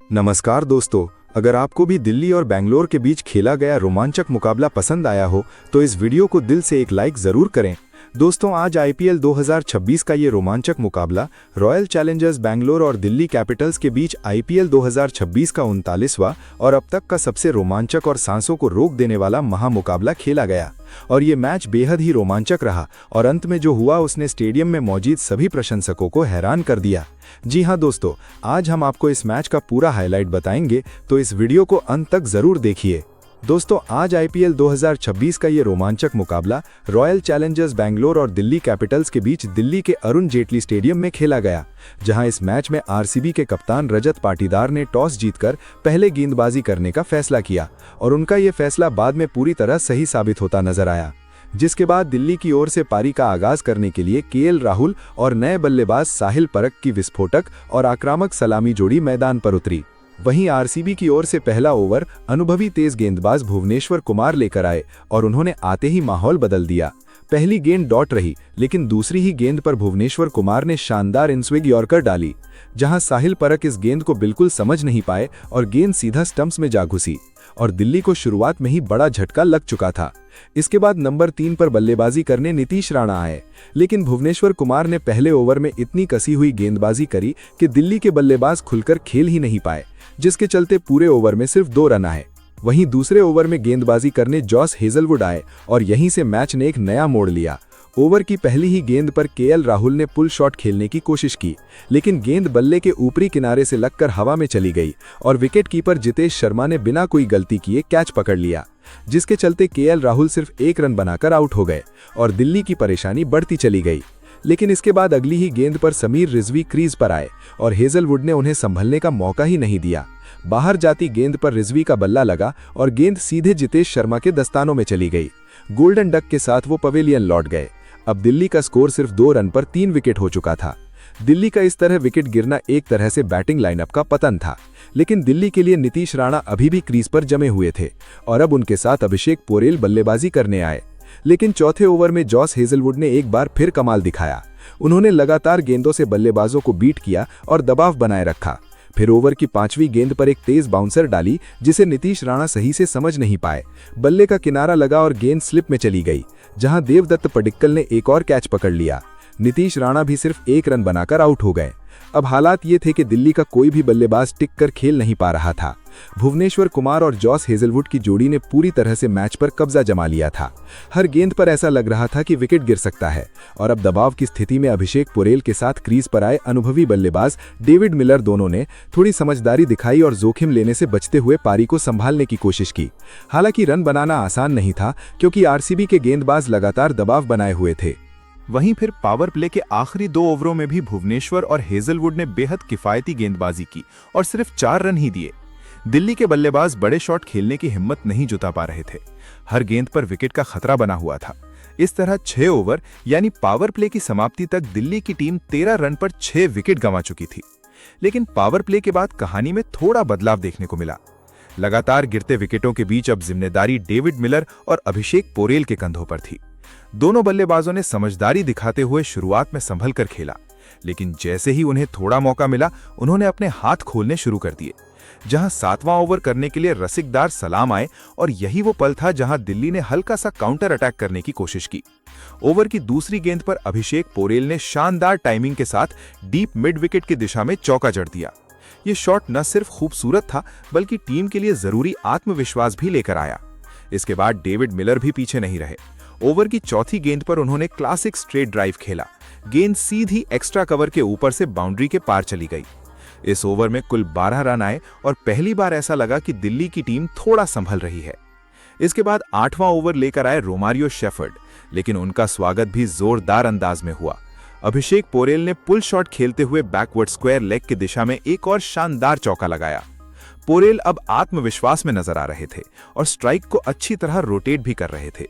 नमस्कार दोस्तों, अगर आपको भी दिल्ली और बेंगलोर के बीच खेला गया रोमांचक मुकाबला पसंद आया हो तो इस वीडियो को दिल से एक लाइक जरूर करें। दोस्तों, आज आईपीएल 2026 का ये रोमांचक मुकाबला रॉयल चैलेंजर्स बेंगलोर और दिल्ली कैपिटल्स के बीच आईपीएल 2026 का 39वां और अब तक का सबसे रोमांचक और सांसों को रोक देने वाला महामुकाबला खेला गया। और ये मैच बेहद ही रोमांचक रहा और अंत में जो हुआ उसने स्टेडियम में मौजूद सभी प्रशंसकों को हैरान कर दिया। जी हाँ दोस्तों, आज हम आपको इस मैच का पूरा हाईलाइट बताएंगे, तो इस वीडियो को अंत तक जरूर देखिए। दोस्तों, आज आईपीएल 2026 का ये रोमांचक मुकाबला रॉयल चैलेंजर्स बेंगलोर और दिल्ली कैपिटल्स के बीच दिल्ली के अरुण जेटली स्टेडियम में खेला गया, जहां इस मैच में आरसीबी के कप्तान रजत पाटीदार ने टॉस जीतकर पहले गेंदबाजी करने का फैसला किया और उनका ये फैसला बाद में पूरी तरह सही साबित होता नजर आया। जिसके बाद दिल्ली की ओर से पारी का आगाज करने के लिए केएल राहुल और नए बल्लेबाज साहिल परख की विस्फोटक और आक्रामक सलामी जोड़ी मैदान पर उतरी। वहीं आरसीबी की ओर से पहला ओवर अनुभवी तेज गेंदबाज भुवनेश्वर कुमार लेकर आए और उन्होंने आते ही माहौल बदल दिया। पहली गेंद डॉट रही, लेकिन दूसरी ही गेंद पर भुवनेश्वर कुमार ने शानदार इनस्विंग यॉर्कर डाली, जहां साहिल परख इस गेंद को बिल्कुल समझ नहीं पाए और गेंद सीधा स्टंप्स में जा घुसी और दिल्ली को शुरुआत में ही बड़ा झटका लग चुका था। इसके बाद नंबर 3 पर बल्लेबाजी करने नीतीश राणा आए, लेकिन भुवनेश्वर कुमार ने पहले ओवर में इतनी कसी हुई गेंदबाजी करी कि दिल्ली के बल्लेबाज खुलकर खेल ही नहीं पाए, जिसके चलते पूरे ओवर में सिर्फ 2 रन आए। वहीं दूसरे ओवर में गेंदबाजी करने जॉस हेजलवुड आए और यहीं से मैच ने एक नया मोड़ लिया। ओवर की पहली ही गेंद पर केएल राहुल ने पुल शॉट खेलने की कोशिश की, लेकिन गेंद बल्ले के ऊपरी किनारे से लगकर हवा में चली गई और विकेटकीपर जितेश शर्मा ने बिना कोई गलती किए कैच पकड़ लिया, जिसके चलते केएल राहुल सिर्फ 1 रन बनाकर आउट हो गए और दिल्ली की परेशानी बढ़ती चली गई। लेकिन इसके बाद अगली ही गेंद पर समीर रिजवी क्रीज पर आए और हेजलवुड ने उन्हें संभलने का मौका ही नहीं दिया। बाहर जाती गेंद पर रिजवी का बल्ला लगा और गेंद सीधे जितेश शर्मा के दस्तानों में चली गई। गोल्डन डक के साथ वो पवेलियन लौट गए। अब दिल्ली का स्कोर सिर्फ 2 रन पर 3 विकेट हो चुका था। दिल्ली का इस तरह विकेट गिरना एक तरह से बैटिंग लाइनअप का पतन था, लेकिन दिल्ली के लिए नीतीश राणा अभी भी क्रीज पर जमे हुए थे और अब उनके साथ अभिषेक पोरेल बल्लेबाजी करने आए। लेकिन चौथे ओवर में जॉस हेजलवुड ने एक बार फिर कमाल दिखाया। उन्होंने लगातार गेंदों से बल्लेबाजों को बीट किया और दबाव बनाए रखा। फिर ओवर की 5वीं गेंद पर एक तेज बाउंसर डाली, जिसे नीतीश राणा सही से समझ नहीं पाए। बल्ले का किनारा लगा और गेंद स्लिप में चली गई, जहां देवदत्त पडिक्कल ने एक और कैच पकड़ लिया। नीतीश राणा भी सिर्फ 1 रन बनाकर आउट हो गए। अब हालात ये थे कि दिल्ली का कोई भी बल्लेबाज टिक कर खेल नहीं पा रहा था। भुवनेश्वर कुमार और जॉस हेजलवुड की जोड़ी ने पूरी तरह से मैच पर कब्जा जमा लिया था। हर गेंद पर ऐसा लग रहा था कि विकेट गिर सकता है और अब दबाव की स्थिति में अभिषेक पोरेल के साथ क्रीज पर आए अनुभवी बल्लेबाज डेविड मिलर दोनों ने थोड़ी समझदारी दिखाई और जोखिम लेने से बचते हुए पारी को संभालने की कोशिश की। हालांकि रन बनाना आसान नहीं था, क्योंकि आरसीबी के गेंदबाज लगातार दबाव बनाए हुए थे। वहीं फिर पावर प्ले के आखिरी 2 ओवरों में भी भुवनेश्वर और हेजलवुड ने बेहद किफायती गेंदबाजी की और सिर्फ 4 रन ही दिए। दिल्ली के बल्लेबाज बड़े शॉट खेलने की हिम्मत नहीं जुटा पा रहे थे। हर गेंद पर विकेट का खतरा बना हुआ था। इस तरह 6 ओवर यानी पावर प्ले की समाप्ति तक दिल्ली की टीम 13 रन पर 6 विकेट गंवा चुकी थी। लेकिन पावर प्ले के बाद कहानी में थोड़ा बदलाव देखने को मिला। लगातार गिरते विकेटों के बीच अब जिम्मेदारी डेविड मिलर और अभिषेक पोरेल के कंधों पर थी। दोनों बल्लेबाजों ने समझदारी दिखाते हुए शुरुआत में संभल कर खेला, लेकिन जैसे ही उन्हें थोड़ा मौका मिला उन्होंने अपने हाथ खोलने शुरू कर दिए। जहां 7वां ओवर करने के लिए रसिकदार सलाम आए और यही वो पल था जहां दिल्ली ने हल्का सा काउंटर अटैक करने की कोशिश की। ओवर की दूसरी गेंद पर अभिषेक पोरेल ने शानदार टाइमिंग के साथ डीप मिड विकेट की दिशा में चौका जड़ दिया। ये शॉट न सिर्फ खूबसूरत था, बल्कि टीम के लिए जरूरी आत्मविश्वास भी लेकर आया। इसके बाद डेविड मिलर भी पीछे नहीं रहे। ओवर की चौथी गेंद पर उन्होंने क्लासिक स्ट्रेट ड्राइव खेला। गेंद सीधी एक्स्ट्रा कवर के ऊपर से बाउंड्री के पार चली गई। इस ओवर में कुल 12 रन आए और पहली बार ऐसा लगा कि दिल्ली की टीम थोड़ा संभल रही है। इसके बाद 8वां ओवर लेकर आए रोमारियो शेफर्ड, लेकिन उनका स्वागत भी जोरदार अंदाज में हुआ। अभिषेक पोरेल ने पुल शॉट खेलते हुए बैकवर्ड स्क्वायर लेग की दिशा में एक और शानदार चौका लगाया। पोरेल अब आत्मविश्वास में नजर आ रहे थे और स्ट्राइक को अच्छी तरह रोटेट भी कर रहे थे।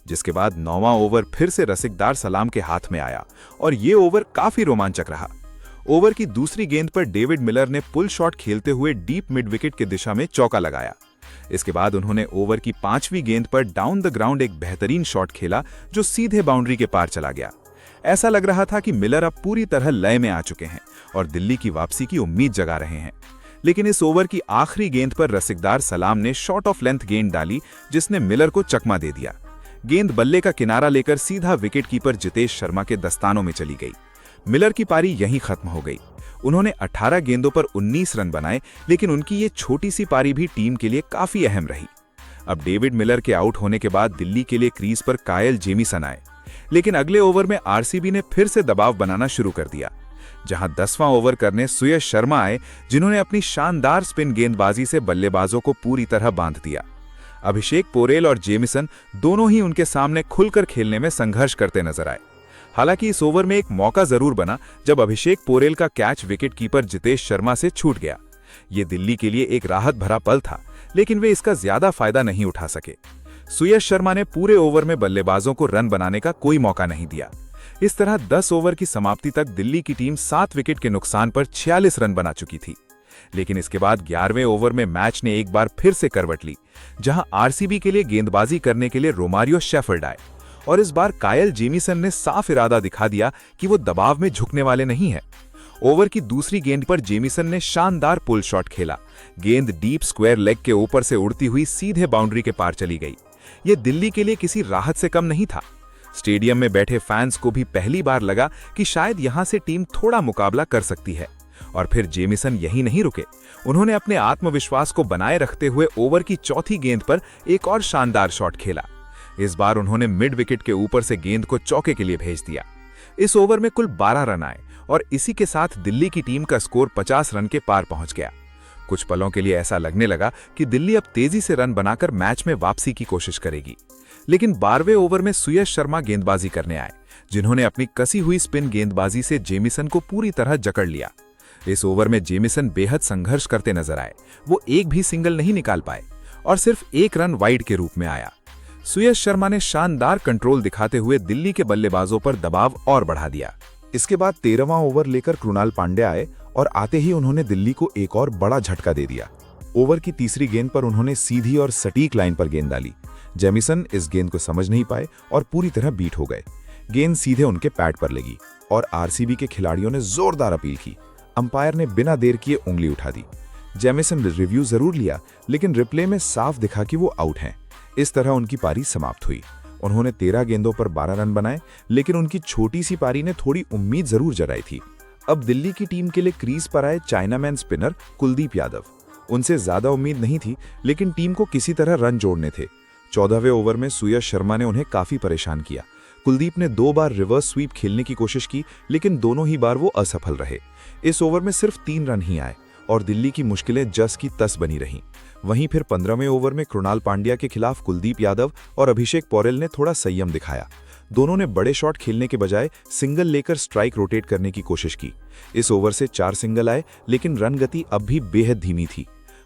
जिसके बाद 9वां ओवर फिर से रसिकदार सलाम के हाथ में आया और ये ओवर काफी रोमांचक रहा। ओवर की दूसरी गेंद पर डेविड मिलर ने पुल शॉट खेलते हुए डीप मिड विकेट की दिशा में चौका लगाया। इसके बाद उन्होंने ओवर की 5वीं गेंद पर डाउन द ग्राउंड एक बेहतरीन शॉट खेला जो सीधे बाउंड्री के पार चला गया। ऐसा लग रहा था कि मिलर अब पूरी तरह लय में आ चुके हैं और दिल्ली की वापसी की उम्मीद जगा रहे हैं। लेकिन इस ओवर की आखिरी गेंद पर रसिकदार सलाम ने शॉर्ट ऑफ लेंथ गेंद डाली, जिसने मिलर को चकमा दे दिया। गेंद बल्ले का किनारा लेकर सीधा विकेटकीपर जितेश शर्मा के दस्तानों में चली गई। मिलर की पारी यहीं खत्म हो गई। उन्होंने 18 गेंदों पर 19 रन बनाए, लेकिन उनकी ये छोटी सी पारी भी टीम के लिए काफी अहम रही। अब डेविड मिलर के आउट होने के बाद दिल्ली के लिए क्रीज पर कायल जेमिसन आए, लेकिन अगले ओवर में आरसीबी ने फिर से दबाव बनाना शुरू कर दिया। जहां 10वां ओवर करने सुयश शर्मा आए, जिन्होंने अपनी शानदार स्पिन गेंदबाजी से बल्लेबाजों को पूरी तरह बांध दिया। अभिषेक पोरेल और जेमिसन दोनों ही उनके सामने खुलकर खेलने में संघर्ष करते नजर आए। हालांकि इस ओवर में एक मौका जरूर बना जब अभिषेक पोरेल का कैच विकेटकीपर जितेश शर्मा से छूट गया। ये दिल्ली के लिए एक राहत भरा पल था, लेकिन वे इसका ज्यादा फायदा नहीं उठा सके। सुयश शर्मा ने पूरे ओवर में बल्लेबाजों को रन बनाने का कोई मौका नहीं दिया। इस तरह 10 ओवर की समाप्ति तक दिल्ली की टीम 7 विकेट के नुकसान पर 46 रन बना चुकी थी। लेकिन इसके बाद 11वें ओवर में मैच ने एक बार फिर से करवट ली, जहां आरसीबी के लिए गेंदबाजी करने के लिए रोमारियो शेफर्ड आए, और इस बार कायल जेमिसन ने साफ इरादा दिखा दिया कि वो दबाव में झुकने वाले नहीं है। ओवर की दूसरी गेंद पर जेमिसन ने शानदार पुल शॉट खेला। गेंद डीप स्क्वायर लेग के ऊपर से उड़ती हुई सीधे बाउंड्री के पार चली गई। यह दिल्ली के लिए किसी राहत से कम नहीं था। स्टेडियम में बैठे फैंस को भी पहली बार लगा कि शायद यहां से टीम थोड़ा मुकाबला कर सकती है। और फिर जेमिसन यही नहीं रुके, उन्होंने अपने आत्मविश्वास को बनाए रखते हुए ओवर की चौथी गेंद पर एक और शानदार शॉट खेला। इस बार उन्होंने मिड विकेट के ऊपर से गेंद को चौके के लिए भेज दिया। इस ओवर में कुल 12 रन आए और इसी के साथ दिल्ली की टीम का स्कोर 50 रन के पार पहुंच गया। कुछ पलों के लिए ऐसा लगने लगा कि दिल्ली अब तेजी से रन बनाकर मैच में वापसी की कोशिश करेगी। लेकिन 12वें ओवर में सुयश शर्मा गेंदबाजी करने आए, जिन्होंने अपनी कसी हुई स्पिन गेंदबाजी से जेमिसन को पूरी तरह जकड़ लिया। इस ओवर में जेमिसन बेहद संघर्ष करते नजर आए। वो एक भी सिंगल नहीं निकाल पाए और सिर्फ 1 रन वाइड के रूप में आया। सुयश शर्मा ने शानदार कंट्रोल दिखाते हुए दिल्ली के बल्लेबाजों पर दबाव और बढ़ा दिया। इसके बाद 13वां ओवर लेकर कृणाल पांड्या आए और आते ही उन्होंने दिल्ली को एक और बड़ा झटका दे दिया। ओवर की तीसरी गेंद पर उन्होंने सीधी और सटीक लाइन पर गेंद डाली। जेमिसन इस गेंद को समझ नहीं पाए और पूरी तरह बीट हो गए। गेंद सीधे उनके पैड पर लगी और आरसीबी के खिलाड़ियों ने जोरदार अपील की। अंपायर ने बिना देर किए उंगली उठा दी। जेमिसन रिव्यू जरूर लिया, लेकिन रिप्ले में साफ दिखा कि वो आउट हैं। इस तरह उनकी पारी समाप्त हुई। उन्होंने 13 गेंदों पर 12 रन बनाए, लेकिन उनकी छोटी सी पारी ने थोड़ी उम्मीद जरूर जगाई थी। अब दिल्ली की टीम के लिए क्रीज पर आए चाइनामैन स्पिनर कुलदीप यादव। उनसे ज्यादा उम्मीद नहीं थी, लेकिन टीम को किसी तरह रन जोड़ने थे। 14वें ओवर में सुयश शर्मा ने उन्हें काफी परेशान किया। कुलदीप ने 2 बार रिवर्स स्वीप खेलने की कोशिश की, लेकिन दोनों ही बार वो असफल रहे। इस ओवर में सिर्फ 3 रन ही आए और दिल्ली की मुश्किलें जस की तस बनी रहीं। वहीं फिर 15वें ओवर में कृणाल पांड्या के खिलाफ कुलदीप यादव और अभिषेक पोरेल ने थोड़ा संयम दिखाया। दोनों ने बड़े शॉट खेलने के बजाय सिंगल लेकर स्ट्राइक रोटेट करने की कोशिश की। इस ओवर से 4 सिंगल आए, लेकिन रन गति अब भी बेहद धीमी थी।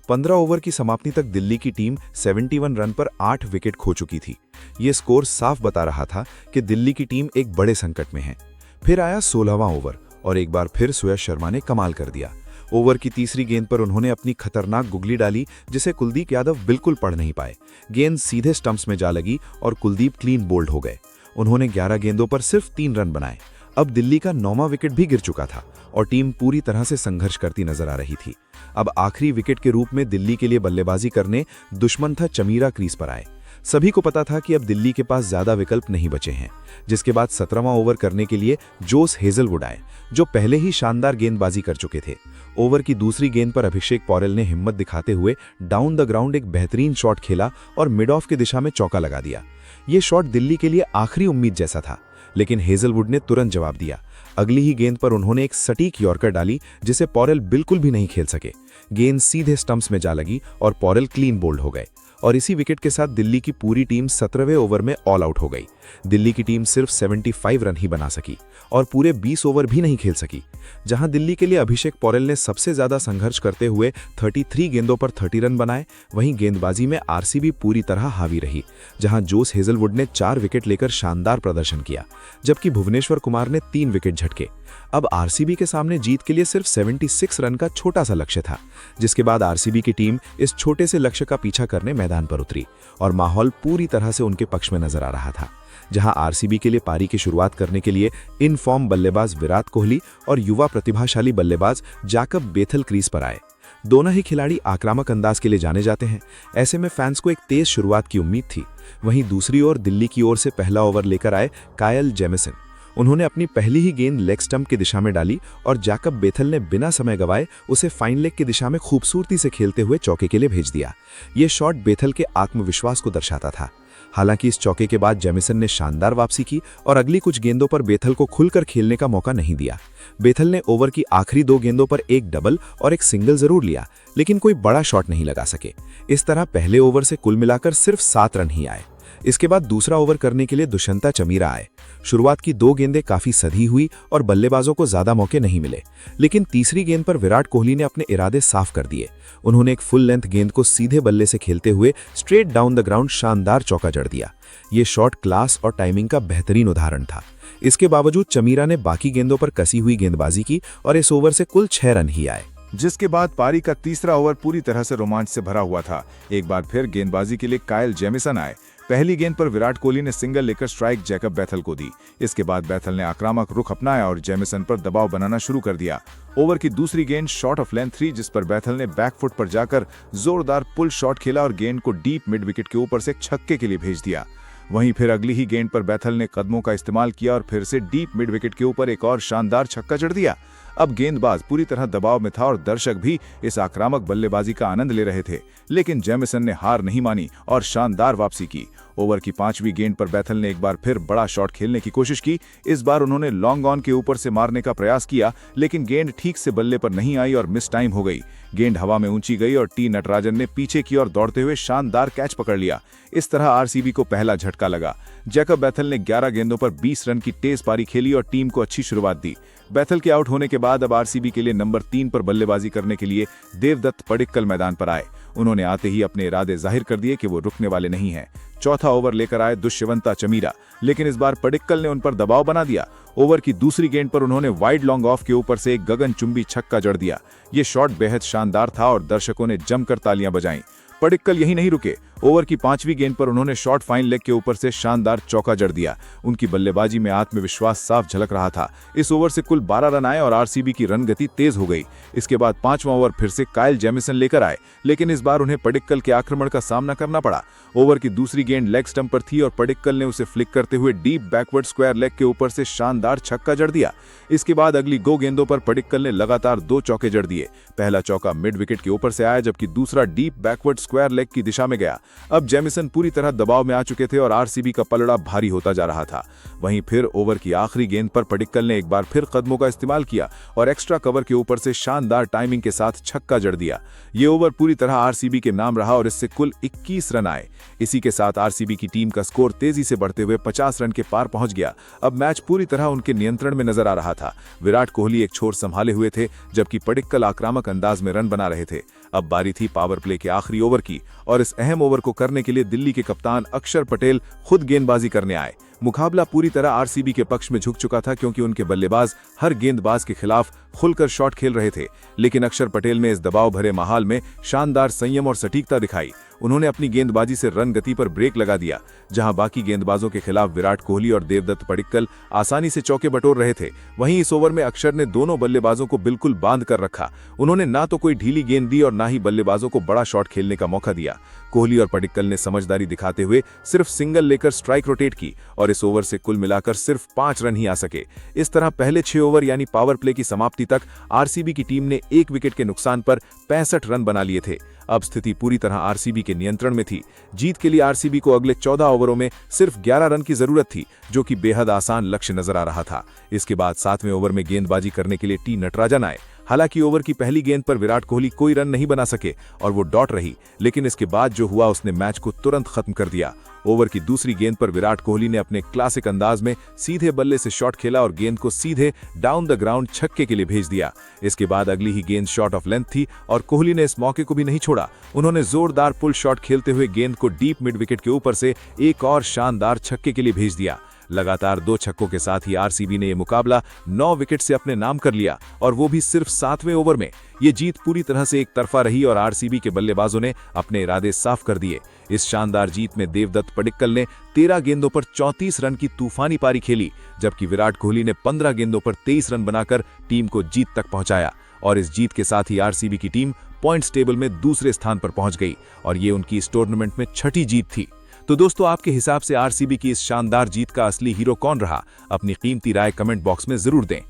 15 ओवर की समाप्ति तक दिल्ली की टीम 71 रन पर 8 विकेट खो चुकी थी। ये स्कोर साफ बता रहा था कि दिल्ली की टीम एक बड़े संकट में है। फिर आया 16वां ओवर और एक बार फिर सुयश शर्मा ने कमाल कर दिया। ओवर की तीसरी गेंद पर उन्होंने अपनी खतरनाक गुगली डाली, जिसे कुलदीप यादव बिल्कुल पढ़ नहीं पाए। गेंद सीधे स्टंप्स में जा लगी और कुलदीप क्लीन बोल्ड हो गए। उन्होंने 11 गेंदों पर सिर्फ 3 रन बनाए। अब दिल्ली का 9वां विकेट भी गिर चुका था और टीम पूरी तरह से संघर्ष करती नजर आ रही थी। अब आखिरी विकेट के रूप में दिल्ली के लिए बल्लेबाजी करने दुश्मन था चमीरा क्रीज पर आए। सभी को पता था कि अब दिल्ली के पास ज्यादा विकल्प नहीं बचे हैं, जिसके बाद 17वां ओवर करने के लिए जोस हेजलवुड आए, जो पहले ही शानदार गेंदबाजी कर चुके थे। ओवर की दूसरी गेंद पर अभिषेक पोरेल ने हिम्मत दिखाते हुए डाउन द ग्राउंड एक बेहतरीन शॉट खेला और मिड ऑफ की दिशा में चौका लगा दिया। ये शॉट दिल्ली के लिए आखिरी उम्मीद जैसा था, लेकिन हेजलवुड ने तुरंत जवाब दिया। अगली ही गेंद पर उन्होंने एक सटीक यॉर्कर डाली, जिसे पोरेल बिल्कुल भी नहीं खेल सके। गेंद सीधे स्टंप्स में जा लगी और पोरेल क्लीन बोल्ड हो गए और इसी विकेट के साथ दिल्ली की पूरी टीम 17वें ओवर में ऑल आउट हो गई। दिल्ली की टीम सिर्फ 75 रन ही बना सकी और पूरे 20 ओवर भी नहीं खेल सकी। जहां दिल्ली के लिए अभिषेक पोरेल ने सबसे ज्यादा संघर्ष करते हुए 33 गेंदों पर 30 रन बनाए, वहीं गेंदबाजी में आरसीबी पूरी तरह हावी रही, जहां जोस हेजलवुड ने 4 विकेट लेकर शानदार प्रदर्शन किया, जबकि भुवनेश्वर कुमार ने 3 विकेट झटके। अब आरसीबी के सामने जीत के लिए सिर्फ 76 रन का छोटा सा लक्ष्य था, जिसके बाद आरसीबी की टीम इस छोटे से लक्ष्य का पीछा करने मैदान पर उतरी और माहौल पूरी तरह से उनके पक्ष में नजर आ रहा था। जहां आरसीबी के लिए पारी की शुरुआत करने के लिए इन फॉर्म बल्लेबाज विराट कोहली और युवा प्रतिभाशाली बल्लेबाज जैकब बेथल क्रीज पर आए। दोनों ही खिलाड़ी आक्रामक अंदाज के लिए जाने जाते हैं। ऐसे में फैंस को एक तेज शुरुआत की उम्मीद थी। वहीं दूसरी ओर दिल्ली की ओर से पहला ओवर लेकर आए कायल जेमिसन। उन्होंने अपनी पहली ही गेंद लेग स्टंप की दिशा में डाली और जैकब बेथल ने बिना समय गंवाए उसे फाइन लेग की दिशा में खूबसूरती से खेलते हुए चौके के लिए भेज दिया। ये शॉट बेथल के आत्मविश्वास को दर्शाता था। हालांकि इस चौके के बाद जेमिसन ने शानदार वापसी की और अगली कुछ गेंदों पर बेथल को खुलकर खेलने का मौका नहीं दिया। बेथल ने ओवर की आखिरी 2 गेंदों पर एक डबल और एक सिंगल जरूर लिया, लेकिन कोई बड़ा शॉट नहीं लगा सके। इस तरह पहले ओवर से कुल मिलाकर सिर्फ 7 रन ही आए। इसके बाद दूसरा ओवर करने के लिए दुष्यंता चमीरा आए। शुरुआत की 2 गेंदें काफी सधी हुई और बल्लेबाजों को ज्यादा मौके नहीं मिले, लेकिन तीसरी गेंद पर विराट कोहली ने अपने इरादे साफ कर दिए। उन्होंने एक फुल लेंथ गेंद को सीधे बल्ले से खेलते हुए स्ट्रेट डाउन द ग्राउंड शानदार चौका जड़ दिया। ये शॉट क्लास और टाइमिंग का बेहतरीन उदाहरण था। इसके बावजूद चमीरा ने बाकी गेंदों पर कसी हुई गेंदबाजी की और इस ओवर से कुल 6 रन ही आए। जिसके बाद पारी का तीसरा ओवर पूरी तरह से रोमांच से भरा हुआ था। एक बार फिर गेंदबाजी के लिए कायल जेमिसन आए। पहली गेंद पर विराट कोहली ने सिंगल लेकर स्ट्राइक जैकब बेथल को दी। इसके बाद बेथल ने आक्रामक रुख अपनाया और जेमिसन पर दबाव बनाना शुरू कर दिया। ओवर की दूसरी गेंद शॉट ऑफ लेंथ थी, जिस पर बेथल ने बैकफुट पर जाकर जोरदार पुल शॉट खेला और गेंद को डीप मिड विकेट के ऊपर से एक छक्के के लिए भेज दिया। वहीं फिर अगली ही गेंद पर बेथल ने कदमों का इस्तेमाल किया और फिर से डीप मिड विकेट के ऊपर एक और शानदार छक्का जड़ दिया। अब गेंदबाज पूरी तरह दबाव में था और दर्शक भी इस आक्रामक बल्लेबाजी का आनंद ले रहे थे, लेकिन जेमिसन ने हार नहीं मानी और शानदार वापसी की। ओवर की 5वीं गेंद पर बेथल ने एक बार फिर बड़ा शॉट खेलने की कोशिश की। इस बार उन्होंने लॉन्ग ऑन के ऊपर से मारने का प्रयास किया, लेकिन गेंद ठीक से बल्ले पर नहीं आई और मिस टाइम हो गई। गेंद हवा में ऊंची गई और टी नटराजन ने पीछे की ओर दौड़ते हुए शानदार कैच पकड़ लिया। इस तरह आरसीबी को पहला झटका लगा। जैकब बेथल ने 11 गेंदों पर 20 रन की तेज पारी खेली और टीम को अच्छी शुरुआत दी। बेथल के आउट होने के बाद अब आरसीबी के लिए नंबर 3 पर बल्लेबाजी करने के लिए देवदत्त पडिक्कल मैदान पर आए। उन्होंने आते ही अपने इरादे जाहिर कर दिए कि वो रुकने वाले नहीं हैं। चौथा ओवर लेकर आए दुष्यंता चमीरा, लेकिन इस बार पडिक्कल ने उन पर दबाव बना दिया। ओवर की दूसरी गेंद पर उन्होंने वाइड लॉन्ग ऑफ के ऊपर से एक गगनचुंबी छक्का जड़ दिया। ये शॉट बेहद शानदार था और दर्शकों ने जमकर तालियां बजाईं। पडिक्कल यही नहीं रुके। ओवर की 5वीं गेंद पर उन्होंने शॉर्ट फाइन लेग के ऊपर से शानदार चौका जड़ दिया। उनकी बल्लेबाजी में आत्मविश्वास साफ झलक रहा था। इस ओवर से कुल 12 रन आए और आरसीबी की रन गति तेज हो गई। इसके बाद 5वां ओवर फिर से कायल जेमिसन लेकर आए, लेकिन इस बार उन्हें पडिक्कल के आक्रमण का सामना करना पड़ा। ओवर की दूसरी गेंद लेग स्टंप पर थी और पडिक्कल ने उसे फ्लिक करते हुए डीप बैकवर्ड स्क्वायर लेग के ऊपर से शानदार छक्का जड़ दिया। इसके बाद अगली 2 गेंदों पर पडिक्कल ने लगातार 2 चौके जड़ दिए। पहला चौका मिड विकेट के ऊपर से आया, जबकि दूसरा डीप बैकवर्ड स्क्वायर लेग की दिशा में गया। अब जेमिसन पूरी तरह दबाव में आ चुके थे और आरसीबी का पलड़ा भारी होता जा रहा था। वहीं फिर ओवर की आखिरी गेंद पर पडिक्कल ने एक बार फिर कदमों का इस्तेमाल किया और एक्स्ट्रा कवर के ऊपर से शानदार टाइमिंग के साथ छक्का जड़ दिया। ये ओवर पूरी तरह आरसीबी के नाम रहा और इससे कुल 21 रन आए। इसी के साथ आरसीबी की टीम का स्कोर तेजी से बढ़ते हुए 50 रन के पार पहुंच गया। अब मैच पूरी तरह उनके नियंत्रण में नजर आ रहा था। विराट कोहली एक छोर संभाले हुए थे, जबकि पडिक्कल आक्रामक अंदाज में रन बना रहे थे। अब बारी थी पावर प्ले के आखिरी ओवर की और इस अहम ओवर को करने के लिए दिल्ली के कप्तान अक्षर पटेल खुद गेंदबाजी करने आए। मुकाबला पूरी तरह आरसीबी के पक्ष में झुक चुका था, क्योंकि उनके बल्लेबाज हर गेंदबाज के खिलाफ खुलकर शॉट खेल रहे थे। लेकिन अक्षर पटेल ने इस दबाव भरे माहौल में शानदार संयम और सटीकता दिखाई। उन्होंने अपनी गेंदबाजी से रन गति पर ब्रेक लगा दिया। जहां बाकी गेंदबाजों के खिलाफ विराट कोहली और देवदत्त पडिक्कल आसानी से चौके बटोर रहे थे, वहीं इस ओवर में अक्षर ने दोनों बल्लेबाजों को बिल्कुल बांध कर रखा। उन्होंने ना तो कोई ढीली गेंद दी और ना ही बल्लेबाजों को बड़ा शॉट खेलने का मौका दिया। कोहली और पडिक्कल ने समझदारी दिखाते हुए सिर्फ सिंगल लेकर स्ट्राइक रोटेट की और इस ओवर से कुल मिलाकर सिर्फ 5 रन ही आ सके। इस तरह पहले 6 ओवर यानी पावर प्ले की समाप्ति तक आरसीबी की टीम ने 1 विकेट के नुकसान पर 65 रन बना लिए थे। अब स्थिति पूरी तरह आरसीबी के नियंत्रण में थी। जीत के लिए आरसीबी को अगले 14 ओवरों में सिर्फ 11 रन की जरूरत थी, जो कि बेहद आसान लक्ष्य नजर आ रहा था। इसके बाद 7वें ओवर में गेंदबाजी करने के लिए टी नटराजन आए। हालांकि ओवर की पहली गेंद पर विराट कोहली कोई रन नहीं बना सके और वो डॉट रही, लेकिन इसके बाद जो हुआ उसने मैच को तुरंत खत्म कर दिया। ओवर की दूसरी गेंद पर विराट कोहली ने अपने क्लासिक अंदाज में सीधे बल्ले से शॉट खेला और गेंद को सीधे डाउन द ग्राउंड छक्के के लिए भेज दिया। इसके बाद अगली ही गेंद शॉट ऑफ लेंथ थी और कोहली ने इस मौके को भी नहीं छोड़ा। उन्होंने जोरदार पुल शॉट खेलते हुए गेंद को डीप मिड विकेट के ऊपर से एक और शानदार छक्के के लिए भेज दिया। लगातार 2 छक्कों के साथ ही आरसीबी ने यह मुकाबला 9 विकेट से अपने नाम कर लिया, और वो भी सिर्फ 7वें ओवर में। ये जीत पूरी तरह से एक तरफा रही और आरसीबी के बल्लेबाजों ने अपने इरादे साफ कर दिए। इस शानदार जीत में देवदत्त पडिक्कल ने 13 गेंदों पर 34 रन की तूफानी पारी खेली, जबकि विराट कोहली ने 15 गेंदों पर 23 रन बनाकर टीम को जीत तक पहुंचाया। और इस जीत के साथ ही आरसीबी की टीम पॉइंट्स टेबल में दूसरे स्थान पर पहुंच गई और ये उनकी इस टूर्नामेंट में छठी जीत थी। तो दोस्तों, आपके हिसाब से आरसीबी की इस शानदार जीत का असली हीरो कौन रहा? अपनी कीमती राय कमेंट बॉक्स में जरूर दें।